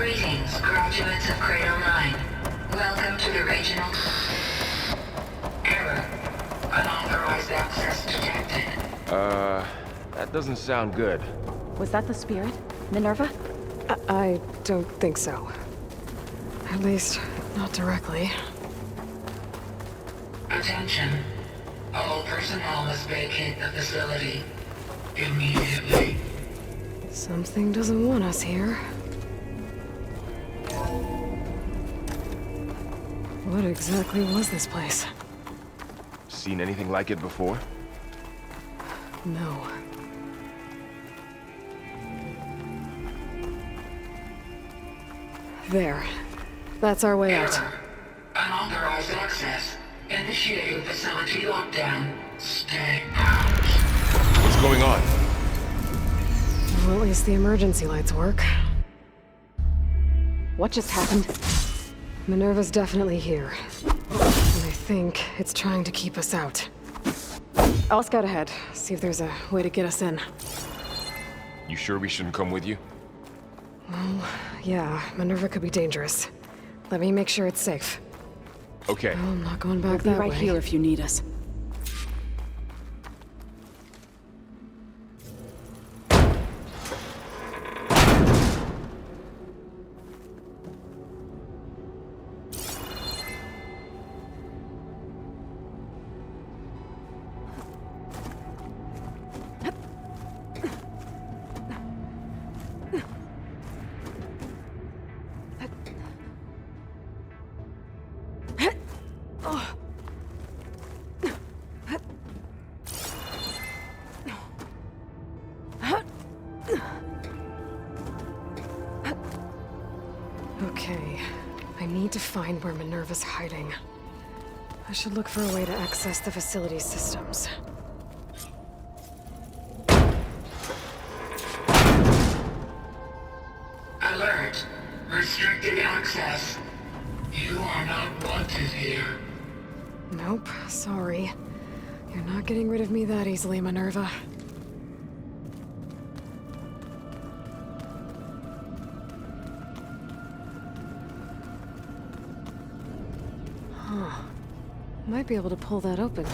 Greetings, graduates of Cradle 9. Welcome to the regional... Error. Unauthorized access detected. That doesn't sound good. Was that the spirit? Minerva? I don't think so. At least, not directly. Attention. All personnel must vacate the facility. Immediately. Something doesn't want us here. What exactly was this place? Seen anything like it before? No. There. That's our way out. Error. Unauthorized access. Initiating facility lockdown. Stay out. What's going on? Well, at least the emergency lights work. What just happened? Minerva's definitely here. And I think it's trying to keep us out. I'll scout ahead, see if there's a way to get us in. You sure we shouldn't come with you? Well, yeah, Minerva could be dangerous. Let me make sure it's safe. Okay. Oh, I'm not going back Be that right way. here if you need us. Okay, I need to find where Minerva's hiding. I should look for a way to access the facility's systems. Alert. Restricted access. You are not wanted here. Nope, sorry. You're not getting rid of me that easily, Minerva. Huh. Might be able to pull that open.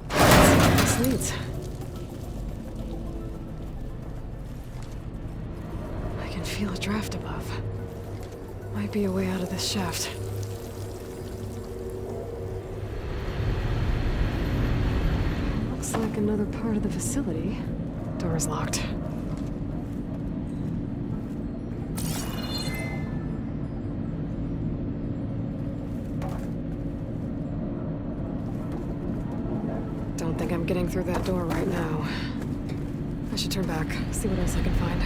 This leads. I can feel a draft above. Might be a way out of this shaft. Looks like another part of the facility. Door's locked. Don't think I'm getting through that door right now. I should turn back, see what else I can find.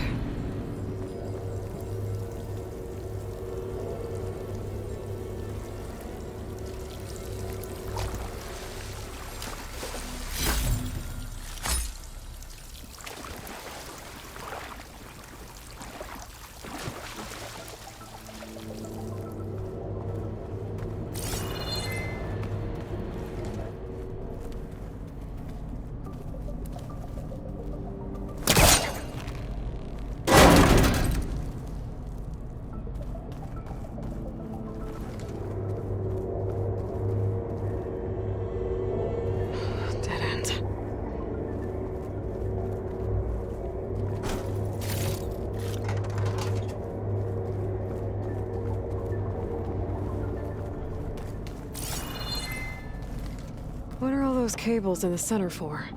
Dead end. What are all those cables in the center for?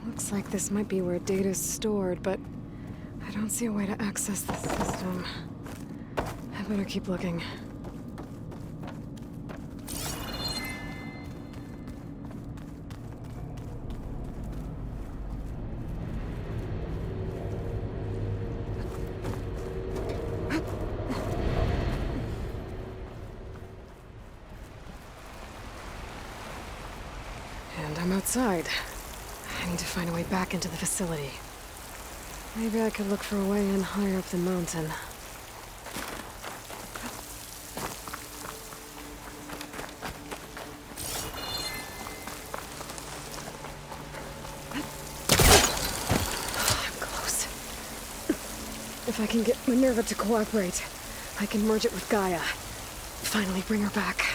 Looks like this might be where data's stored, but I don't see a way to access the system. I better keep looking. outside. I need to find a way back into the facility. Maybe I could look for a way in higher up the mountain. I'm close. If I can get Minerva to cooperate, I can merge it with Gaia. Finally bring her back.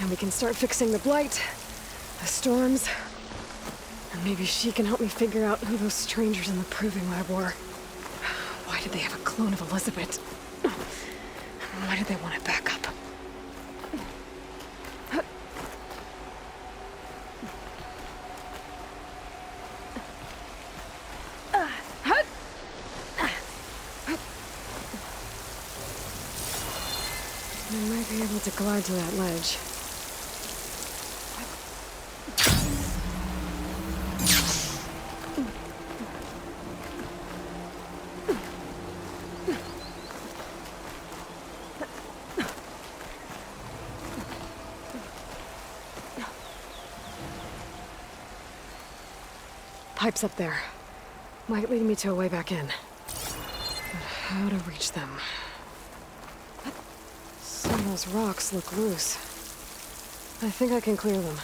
And we can start fixing the Blight, the storms, and maybe she can help me figure out who those strangers in the Proving Lab were. Why did they have a clone of Elizabeth? Why did they want it back up? I might be able to glide to that ledge. Pipes up there. Might lead me to a way back in. But how to reach them? Some of those rocks look loose. I think I can clear them.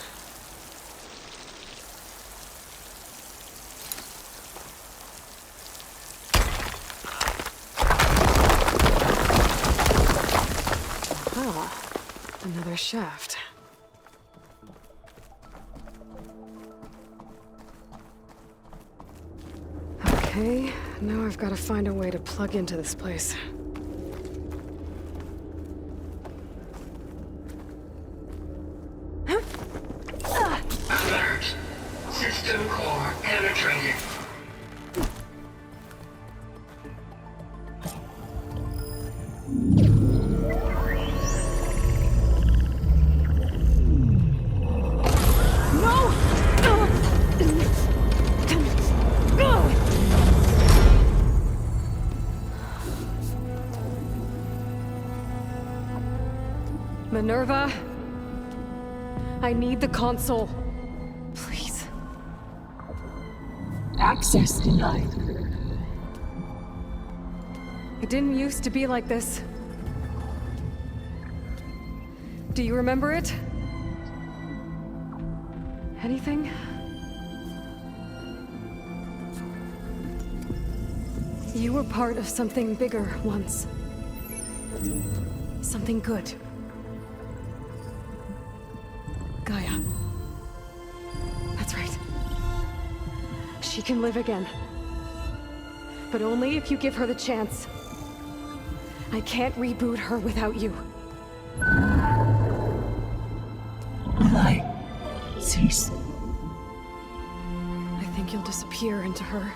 Aha! Another shaft. Okay, now I've got to find a way to plug into this place. Alert. System core penetrated. Minerva? I need the console. Please. Access denied. It didn't used to be like this. Do you remember it? Anything? You were part of something bigger once. Something good. Gaia. That's right. She can live again. But only if you give her the chance. I can't reboot her without you. Light. Cease. I think you'll disappear into her.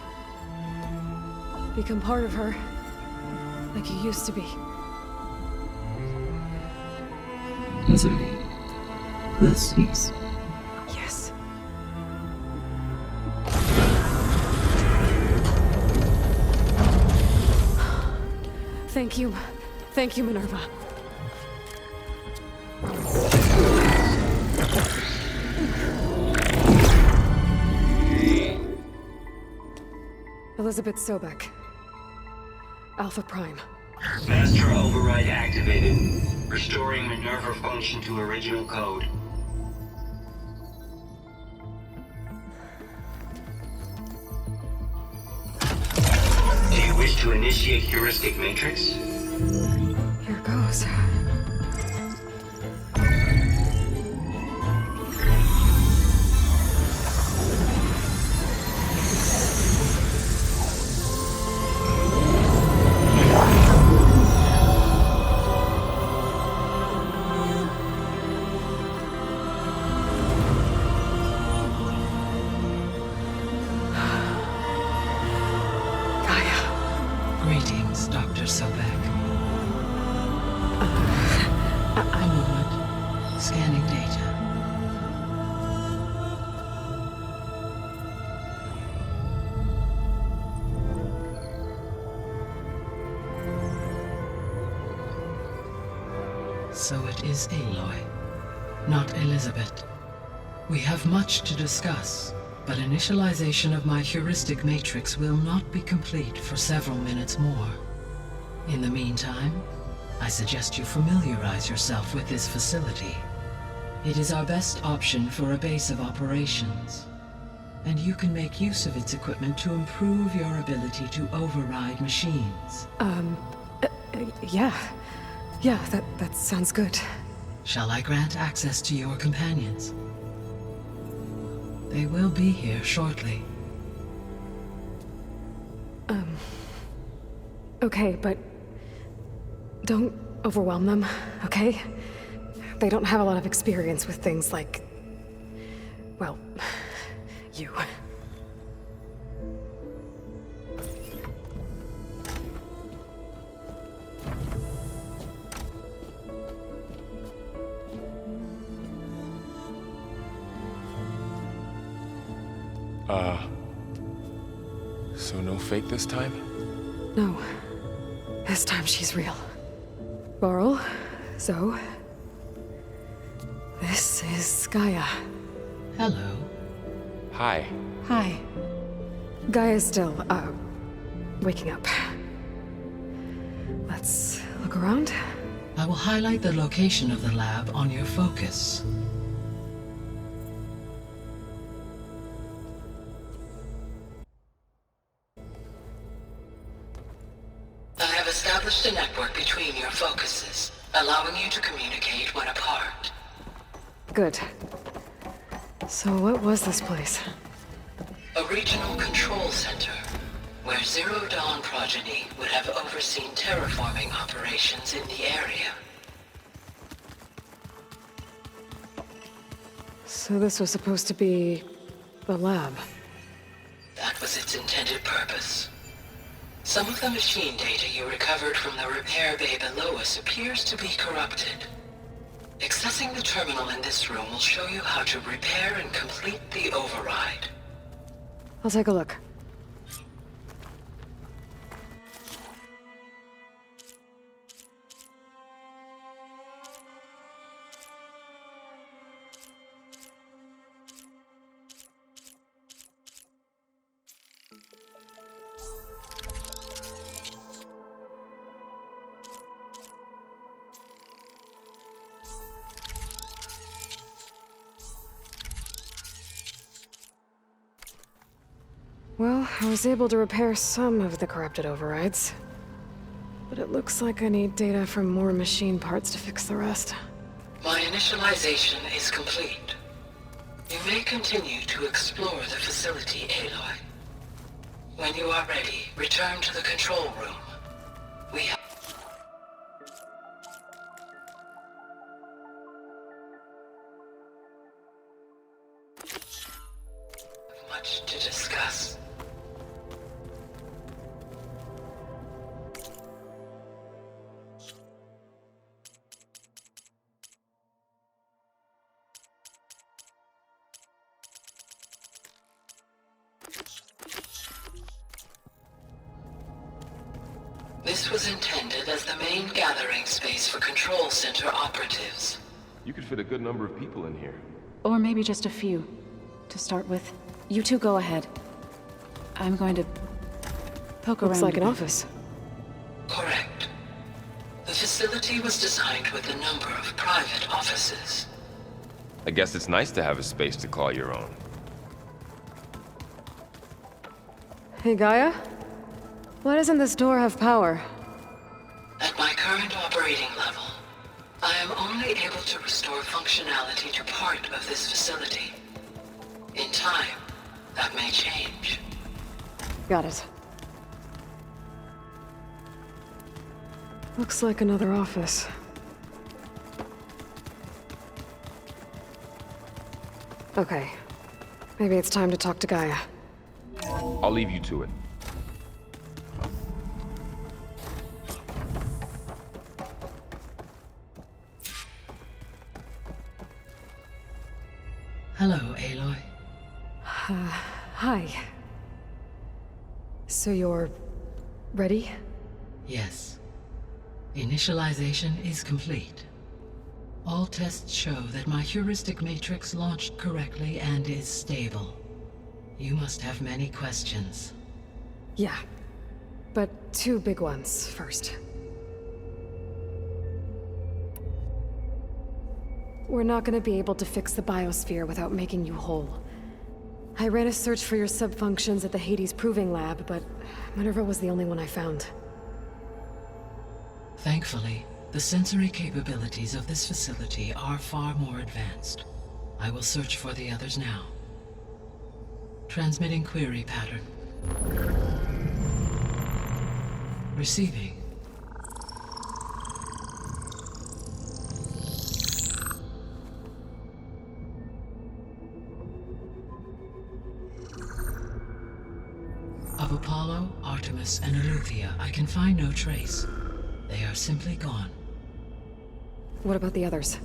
Become part of her. Like you used to be. Misery. Will cease. Yes. Thank you. Thank you, Minerva. Elizabeth Sobek. Alpha Prime. Master override activated. Restoring Minerva function to original code. Do you wish to initiate heuristic matrix? Here goes. Greetings, Dr. Sobek. A moment. Scanning data. So it is Aloy, not Elizabeth. We have much to discuss, but initialization of my heuristic matrix will not be complete for several minutes more. In the meantime, I suggest you familiarize yourself with this facility. It is our best option for a base of operations, and you can make use of its equipment to improve your ability to override machines. Yeah. Yeah, that sounds good. Shall I grant access to your companions? They will be here shortly. Okay, but don't overwhelm them, okay? They don't have a lot of experience with things like, well, you. So no fake this time? No. This time she's real. Varl, Zoe. This is Gaia. Hello. Hi. Hi. Gaia's still, waking up. Let's look around. I will highlight the location of the lab on your focus. I have established a network between your focuses, allowing you to communicate when apart. Good. So what was this place? A regional control center, where Zero Dawn progeny would have overseen terraforming operations in the area. So this was supposed to be the lab. That was its intended purpose. Some of the machine data you recovered from the repair bay below us appears to be corrupted. Accessing the terminal in this room will show you how to repair and complete the override. I'll take a look. Well, I was able to repair some of the corrupted overrides. But it looks like I need data from more machine parts to fix the rest. My initialization is complete. You may continue to explore the facility, Aloy. When you are ready, return to the control room. We have much to discuss. This was intended as the main gathering space for Control Center operatives. You could fit a good number of people in here. Or maybe just a few. To start with. You two go ahead. I'm going to poke around. Looks like a an bit. office. Correct. The facility was designed with a number of private offices. I guess it's nice to have a space to call your own. Hey, Gaia? Why doesn't this door have power? At my current operating level, I am only able to restore functionality to part of this facility. In time, that may change. Got it. Looks like another office. Okay. Maybe it's time to talk to Gaia. I'll leave you to it. Hello, Aloy. Hi. So you're ready? Yes. Initialization is complete. All tests show that my heuristic matrix launched correctly and is stable. You must have many questions. Yeah. But two big ones first. We're not gonna be able to fix the biosphere without making you whole. I ran a search for your subfunctions at the Hades Proving Lab, but Minerva was the only one I found. Thankfully, the sensory capabilities of this facility are far more advanced. I will search for the others now. Transmitting query pattern. Receiving. Of Apollo, Artemis, and Eleuthia, I can find no trace. They are simply gone. What about the others?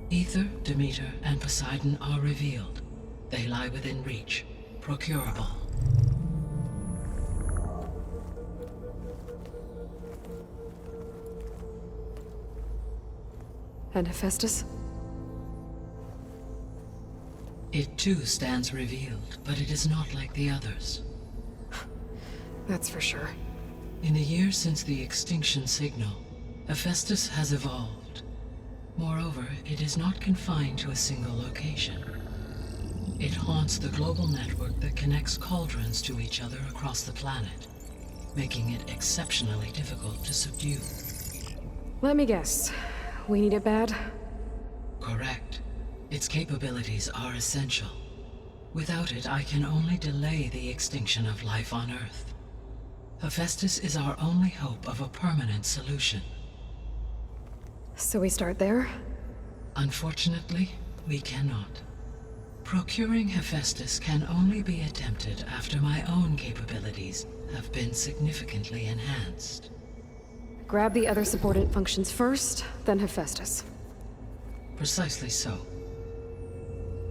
Ether, Demeter, and Poseidon are revealed. They lie within reach, procurable. And Hephaestus? It too stands revealed, but it is not like the others. That's for sure. In the years since the extinction signal, Hephaestus has evolved. Moreover, it is not confined to a single location. It haunts the global network that connects cauldrons to each other across the planet, making it exceptionally difficult to subdue. Let me guess. We need it bad? Correct. Its capabilities are essential. Without it, I can only delay the extinction of life on Earth. Hephaestus is our only hope of a permanent solution. So we start there? Unfortunately, we cannot. Procuring Hephaestus can only be attempted after my own capabilities have been significantly enhanced. Grab the other subordinate functions first, then Hephaestus. Precisely so.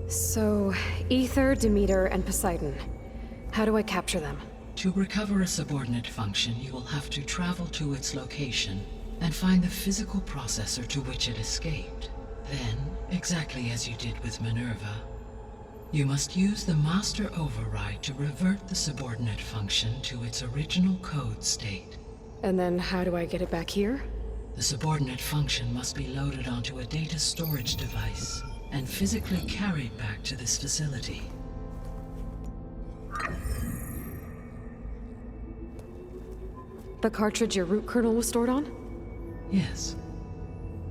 So, Ether, Demeter, and Poseidon. How do I capture them? To recover a subordinate function, you will have to travel to its location and find the physical processor to which it escaped. Then, exactly as you did with Minerva, you must use the master override to revert the subordinate function to its original code state. And then how do I get it back here? The subordinate function must be loaded onto a data storage device and physically carried back to this facility. The cartridge your root kernel was stored on? Yes.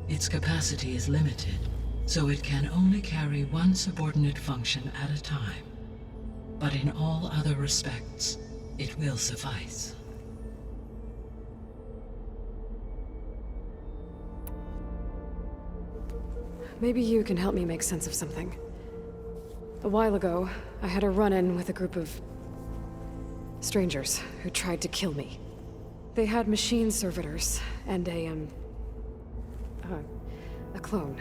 Its capacity is limited, so it can only carry one subordinate function at a time. But in all other respects, it will suffice. Maybe you can help me make sense of something. A while ago, I had a run-in with a group of strangers who tried to kill me. They had machine servitors and a clone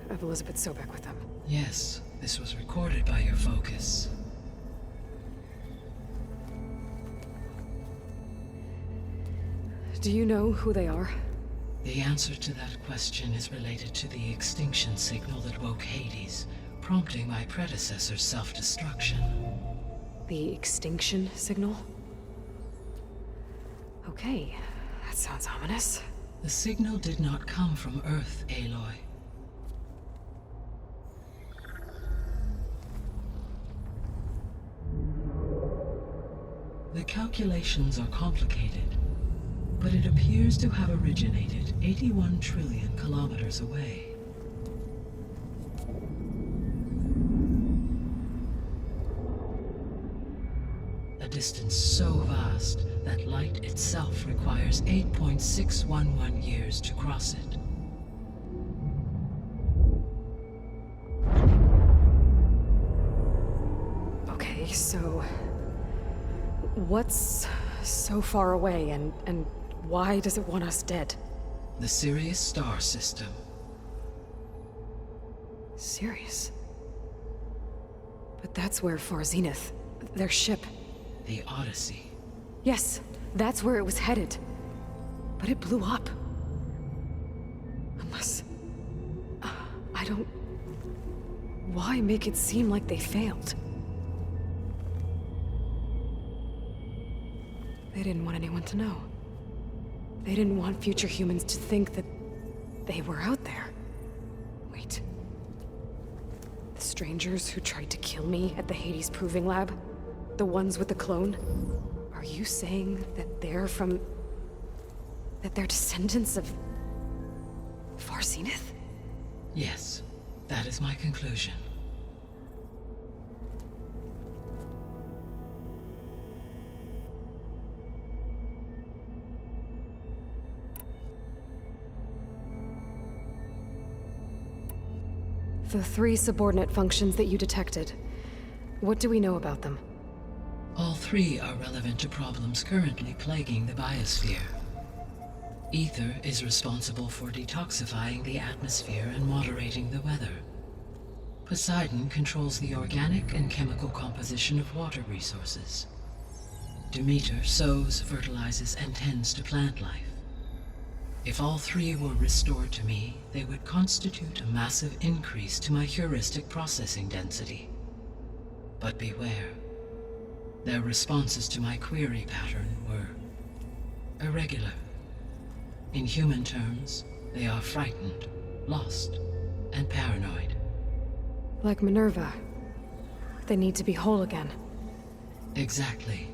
of Elizabeth Sobek with them. Yes, this was recorded by your focus. Do you know who they are? The answer to that question is related to the extinction signal that woke Hades, prompting my predecessor's self-destruction. The extinction signal? Okay, that sounds ominous. The signal did not come from Earth, Aloy. The calculations are complicated, but it appears to have originated 81 trillion kilometers away. A distance so vast that light itself requires 8.611 years to cross it. Okay, so... what's so far away, and why does it want us dead? The Sirius star system. Sirius? But that's where Far Zenith, their ship... The Odyssey. Yes, that's where it was headed. But it blew up. us. I don't... Why make it seem like they failed? They didn't want anyone to know. They didn't want future humans to think that they were out there. Wait. The strangers who tried to kill me at the Hades Proving Lab? The ones with the clone? Are you saying that they're from... that they're descendants of... Far Zenith? Yes, that is my conclusion. The 3 subordinate functions that you detected. What do we know about them? All 3 are relevant to problems currently plaguing the biosphere. Ether is responsible for detoxifying the atmosphere and moderating the weather. Poseidon controls the organic and chemical composition of water resources. Demeter sows, fertilizes, and tends to plant life. If all 3 were restored to me, they would constitute a massive increase to my heuristic processing density. But beware. Their responses to my query pattern were irregular. In human terms, they are frightened, lost, and paranoid. Like Minerva. They need to be whole again. Exactly.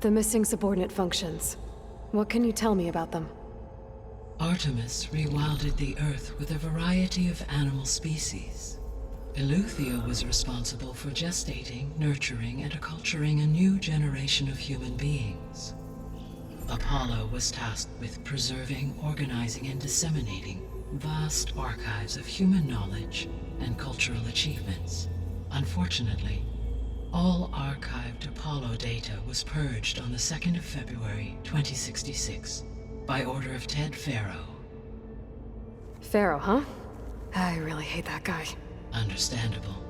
The missing subordinate functions. What can you tell me about them? Artemis rewilded the Earth with a variety of animal species. Eleuthia was responsible for gestating, nurturing, and acculturating a new generation of human beings. Apollo was tasked with preserving, organizing, and disseminating vast archives of human knowledge and cultural achievements. Unfortunately, all archived Apollo data was purged on the 2nd of February, 2066, by order of Ted Faro. Pharaoh, huh? I really hate that guy. Understandable.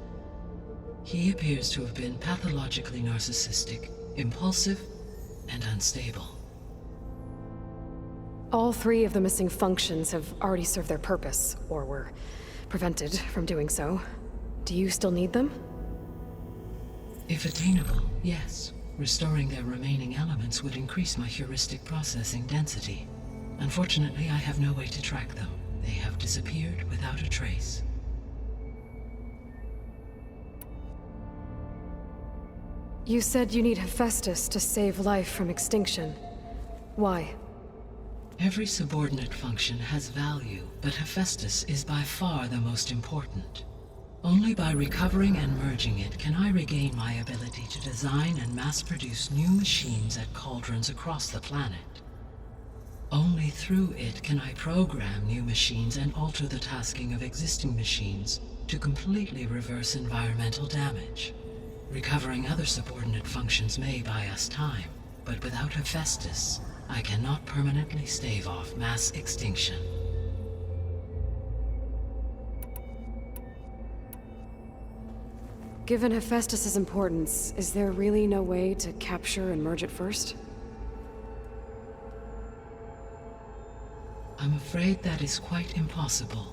He appears to have been pathologically narcissistic, impulsive, and unstable. All 3 of the missing functions have already served their purpose, or were prevented from doing so. Do you still need them? If attainable, yes. Restoring their remaining elements would increase my heuristic processing density. Unfortunately, I have no way to track them. They have disappeared without a trace. You said you need Hephaestus to save life from extinction. Why? Every subordinate function has value, but Hephaestus is by far the most important. Only by recovering and merging it can I regain my ability to design and mass-produce new machines at cauldrons across the planet. Only through it can I program new machines and alter the tasking of existing machines to completely reverse environmental damage. Recovering other subordinate functions may buy us time, but without Hephaestus, I cannot permanently stave off mass extinction. Given Hephaestus's importance, is there really no way to capture and merge it first? I'm afraid that is quite impossible.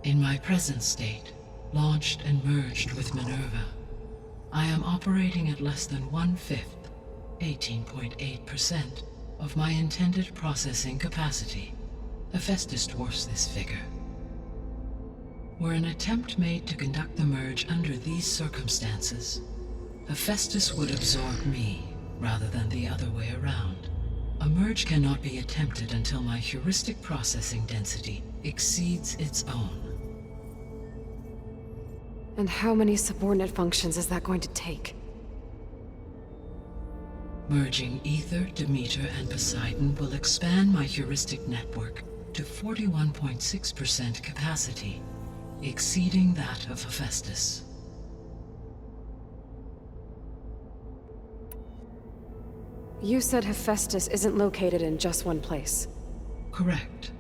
In my present state, launched and merged with Minerva, I am operating at less than 1/5, 18.8%, of my intended processing capacity. Hephaestus dwarfs this figure. Were an attempt made to conduct the merge under these circumstances, Hephaestus would absorb me, rather than the other way around. A merge cannot be attempted until my heuristic processing density exceeds its own. And how many subordinate functions is that going to take? Merging Ether, Demeter, and Poseidon will expand my heuristic network to 41.6% capacity, exceeding that of Hephaestus. You said Hephaestus isn't located in just one place. Correct.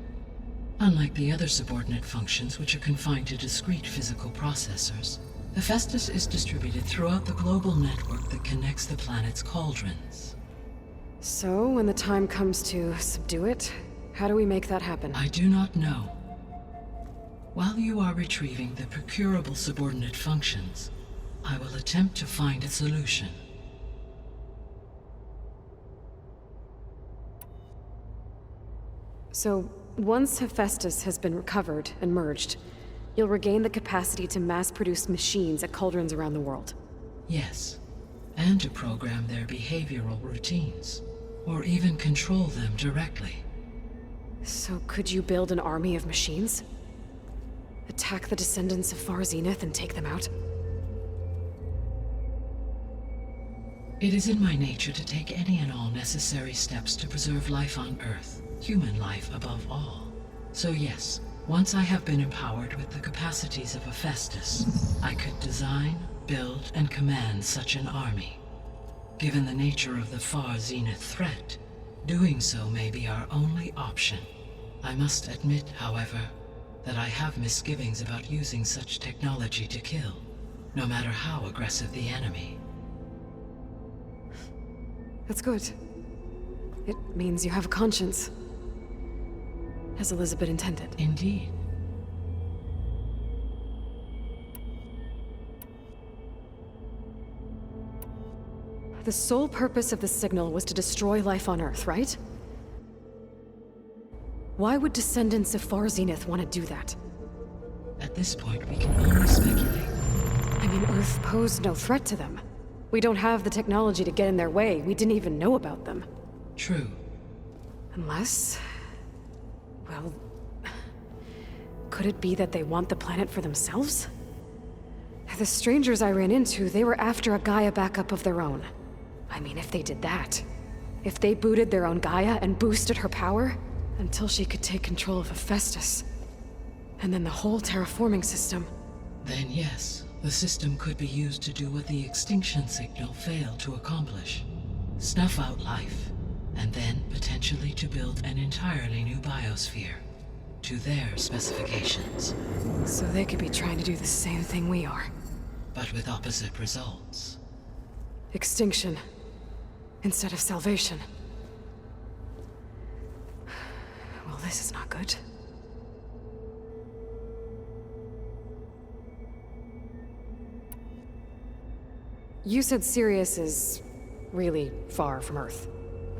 Unlike the other subordinate functions, which are confined to discrete physical processors, Hephaestus is distributed throughout the global network that connects the planet's cauldrons. So, when the time comes to subdue it, how do we make that happen? I do not know. While you are retrieving the procurable subordinate functions, I will attempt to find a solution. So, once Hephaestus has been recovered and merged, you'll regain the capacity to mass-produce machines at cauldrons around the world. Yes, and to program their behavioral routines, or even control them directly. So could you build an army of machines? Attack the descendants of Far Zenith and take them out? It is in my nature to take any and all necessary steps to preserve life on Earth, human life above all. So yes, once I have been empowered with the capacities of Hephaestus, I could design, build, and command such an army. Given the nature of the Far Zenith threat, doing so may be our only option. I must admit, however, that I have misgivings about using such technology to kill, no matter how aggressive the enemy. That's good. It means you have a conscience. As Elizabeth intended. Indeed. The sole purpose of the signal was to destroy life on Earth, right? Why would descendants of Far Zenith want to do that? At this point, we can only speculate. I mean, Earth posed no threat to them. We don't have the technology to get in their way. We didn't even know about them. True. Unless... well... could it be that they want the planet for themselves? The strangers I ran into, they were after a Gaia backup of their own. I mean, if they did that... if they booted their own Gaia and boosted her power... until she could take control of Hephaestus. And then the whole terraforming system. Then yes, the system could be used to do what the extinction signal failed to accomplish. Snuff out life, and then potentially to build an entirely new biosphere, to their specifications. So they could be trying to do the same thing we are. But with opposite results. Extinction. Instead of salvation. Well, this is not good. You said Sirius is really far from Earth.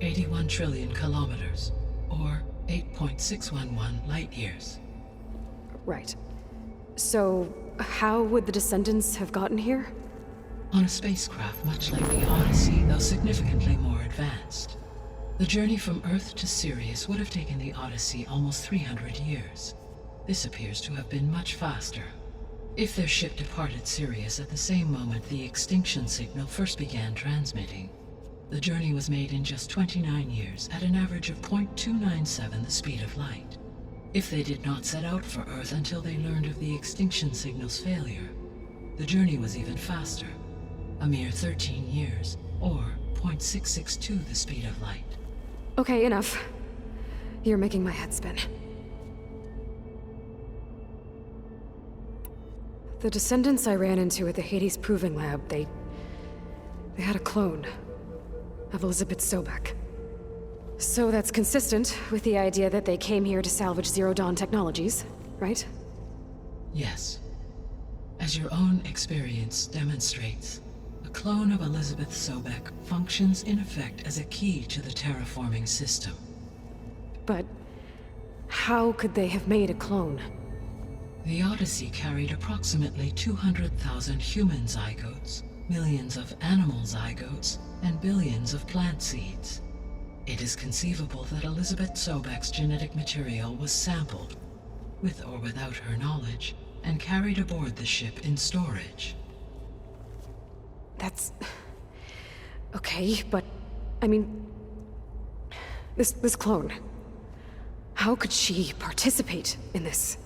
81 trillion kilometers, or 8.611 light years. Right. So, how would the descendants have gotten here? On a spacecraft much like the Odyssey, though significantly more advanced. The journey from Earth to Sirius would have taken the Odyssey almost 300 years. This appears to have been much faster. If their ship departed Sirius at the same moment the extinction signal first began transmitting, the journey was made in just 29 years at an average of 0.297 the speed of light. If they did not set out for Earth until they learned of the extinction signal's failure, the journey was even faster, a mere 13 years, or 0.662 the speed of light. Okay, enough. You're making my head spin. The descendants I ran into at the Hades Proving Lab, they had a clone of Elizabeth Sobek. So that's consistent with the idea that they came here to salvage Zero Dawn technologies, right? Yes. As your own experience demonstrates, a clone of Elizabeth Sobek functions in effect as a key to the terraforming system. But how could they have made a clone? The Odyssey carried approximately 200,000 human zygotes, millions of animal zygotes, and billions of plant seeds. It is conceivable that Elizabeth Sobek's genetic material was sampled, with or without her knowledge, and carried aboard the ship in storage. That's... okay, but... I mean... This clone... how could she participate in this?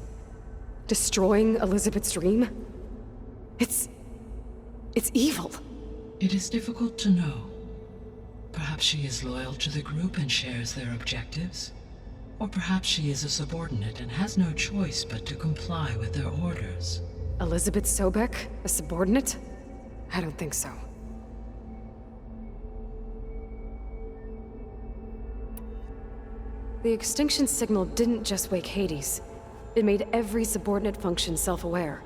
Destroying Elizabeth's dream? It's evil. It is difficult to know. Perhaps she is loyal to the group and shares their objectives. Or perhaps she is a subordinate and has no choice but to comply with their orders. Elizabeth Sobek, a subordinate? I don't think so. The extinction signal didn't just wake Hades. It made every subordinate function self-aware.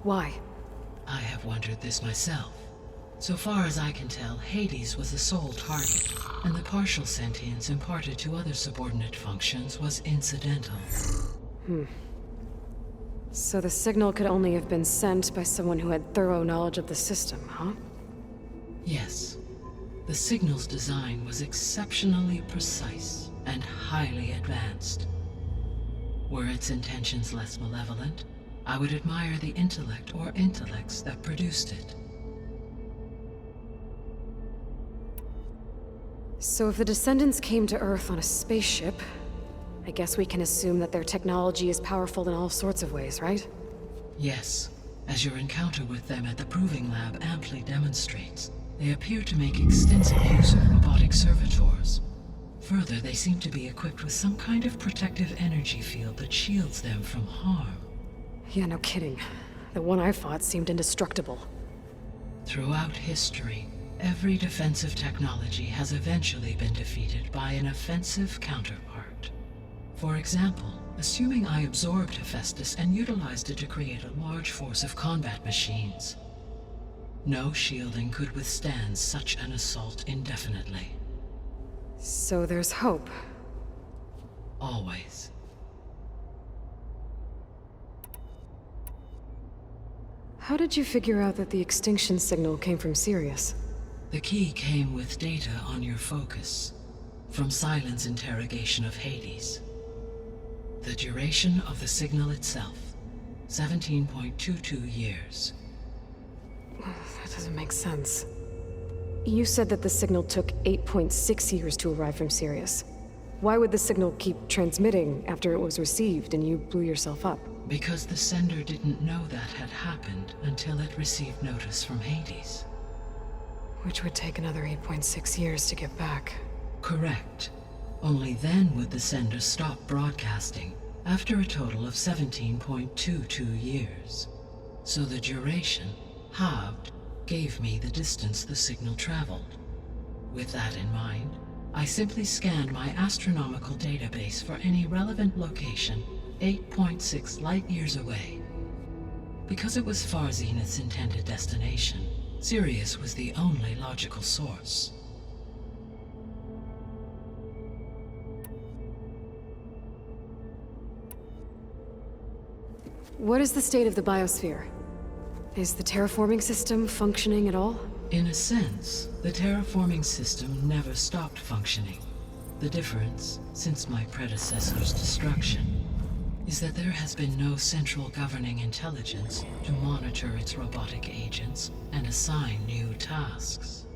Why? I have wondered this myself. So far as I can tell, Hades was the sole target, and the partial sentience imparted to other subordinate functions was incidental. So the signal could only have been sent by someone who had thorough knowledge of the system, huh? Yes. The signal's design was exceptionally precise and highly advanced. Were its intentions less malevolent, I would admire the intellect or intellects that produced it. So if the Descendants came to Earth on a spaceship, I guess we can assume that their technology is powerful in all sorts of ways, right? Yes, as your encounter with them at the Proving Lab amply demonstrates, they appear to make extensive use of robotic servitors. Further, they seem to be equipped with some kind of protective energy field that shields them from harm. Yeah, no kidding. The one I fought seemed indestructible. Throughout history, every defensive technology has eventually been defeated by an offensive counterpart. For example, assuming I absorbed Hephaestus and utilized it to create a large force of combat machines. No shielding could withstand such an assault indefinitely. So there's hope. Always. How did you figure out that the extinction signal came from Sirius? The key came with data on your focus, from Silent's interrogation of Hades. The duration of the signal itself, 17.22 years. That doesn't make sense. You said that the signal took 8.6 years to arrive from Sirius. Why would the signal keep transmitting after it was received and you blew yourself up? Because the sender didn't know that had happened until it received notice from Hades. Which would take another 8.6 years to get back. Correct. Only then would the sender stop broadcasting, after a total of 17.22 years. So the duration, halved, gave me the distance the signal traveled. With that in mind, I simply scanned my astronomical database for any relevant location 8.6 light-years away. Because it was far Zenith's intended destination, Sirius was the only logical source. What is the state of the biosphere? Is the terraforming system functioning at all? In a sense, the terraforming system never stopped functioning. The difference, since my predecessor's destruction, is that there has been no central governing intelligence to monitor its robotic agents and assign new tasks.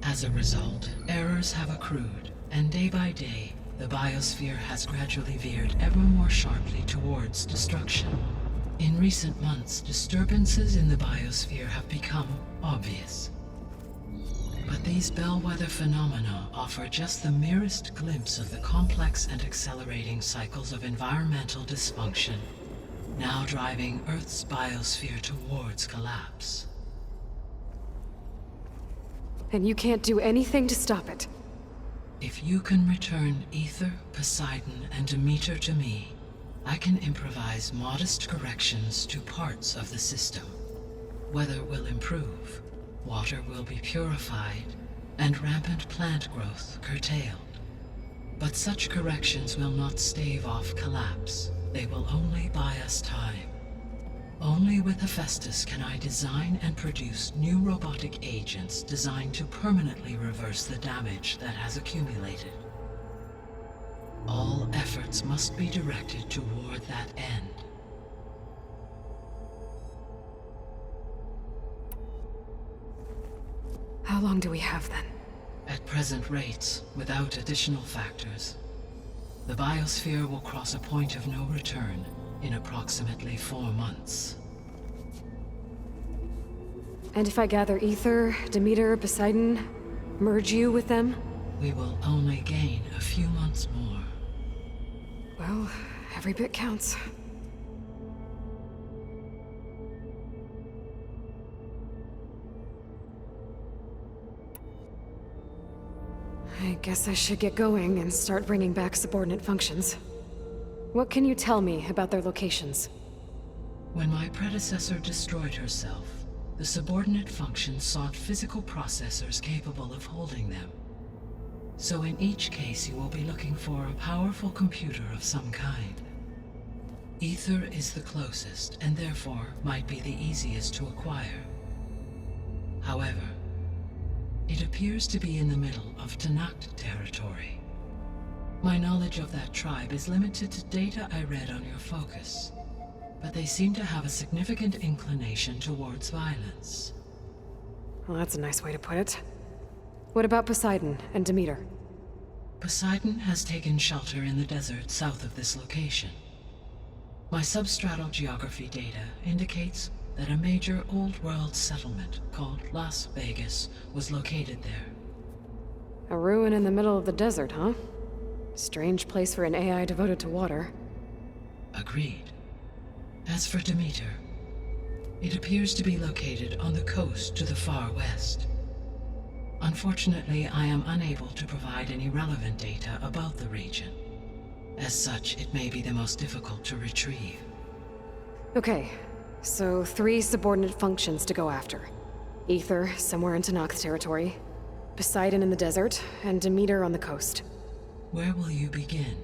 As a result, errors have accrued, and day by day, the biosphere has gradually veered ever more sharply towards destruction. In recent months, disturbances in the biosphere have become obvious. But these bellwether phenomena offer just the merest glimpse of the complex and accelerating cycles of environmental dysfunction, now driving Earth's biosphere towards collapse. And you can't do anything to stop it? If you can return Aether, Poseidon, and Demeter to me, I can improvise modest corrections to parts of the system. Weather will improve, water will be purified, and rampant plant growth curtailed. But such corrections will not stave off collapse. They will only buy us time. Only with Hephaestus can I design and produce new robotic agents designed to permanently reverse the damage that has accumulated. All efforts must be directed toward that end. How long do we have then? At present rates, without additional factors, the biosphere will cross a point of no return in approximately 4 months. And if I gather Aether, Demeter, Poseidon, merge you with them? We will only gain a few months more. Well, every bit counts. I guess I should get going and start bringing back subordinate functions. What can you tell me about their locations? When my predecessor destroyed herself, the subordinate functions sought physical processors capable of holding them. So in each case you will be looking for a powerful computer of some kind. Ether is the closest, and therefore might be the easiest to acquire. However, it appears to be in the middle of Tenakth territory. My knowledge of that tribe is limited to data I read on your focus, but they seem to have a significant inclination towards violence. Well, that's a nice way to put it. What about Poseidon and Demeter? Poseidon has taken shelter in the desert south of this location. My substratal geography data indicates that a major old-world settlement called Las Vegas was located there. A ruin in the middle of the desert, huh? Strange place for an AI devoted to water. Agreed. As for Demeter, it appears to be located on the coast to the far west. Unfortunately, I am unable to provide any relevant data about the region. As such, it may be the most difficult to retrieve. Okay, so 3 subordinate functions to go after. Ether, somewhere in Tenakth territory. Poseidon in the desert, and Demeter on the coast. Where will you begin?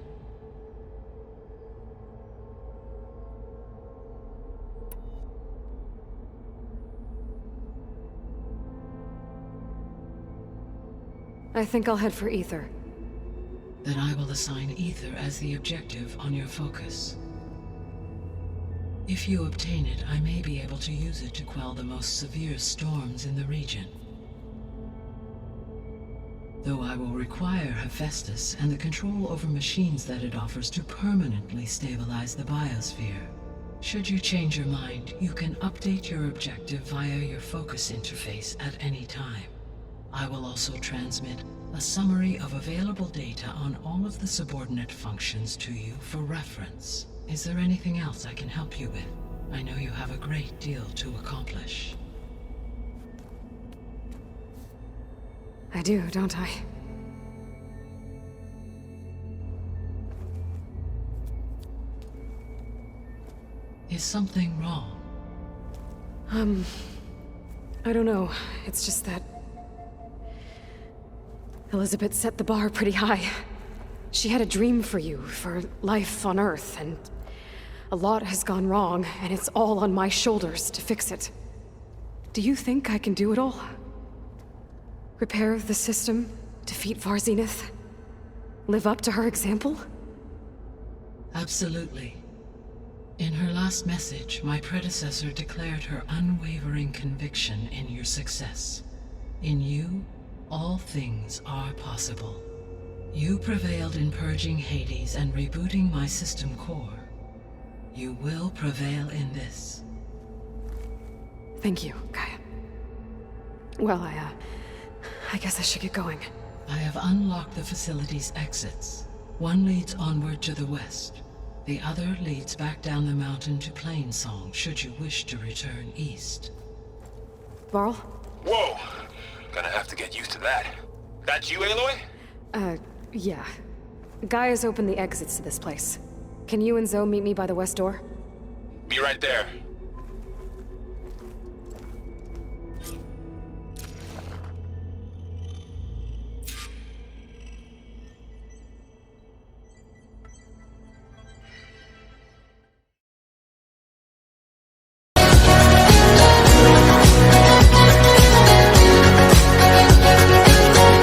I think I'll head for Ether. Then I will assign Ether as the objective on your focus. If you obtain it, I may be able to use it to quell the most severe storms in the region. Though I will require Hephaestus and the control over machines that it offers to permanently stabilize the biosphere. Should you change your mind, you can update your objective via your focus interface at any time. I will also transmit a summary of available data on all of the subordinate functions to you for reference. Is there anything else I can help you with? I know you have a great deal to accomplish. I do, don't I? Is something wrong? I don't know. It's just that Elizabeth set the bar pretty high. She had a dream for you, for life on Earth, and a lot has gone wrong, and it's all on my shoulders to fix it. Do you think I can do it all? Repair the system, defeat Varzenith, live up to her example? Absolutely. In her last message, my predecessor declared her unwavering conviction in your success. In you, all things are possible. You prevailed in purging Hades and rebooting my system core. You will prevail in this. Thank you, Gaia. Well, I guess I should get going. I have unlocked the facility's exits. One leads onward to the west. The other leads back down the mountain to Plainsong, should you wish to return east. Varl? Whoa! Gonna have to get used to that. That's you, Aloy? Yeah. Gaia's opened the exits to this place. Can you and Zoe meet me by the west door? Be right there.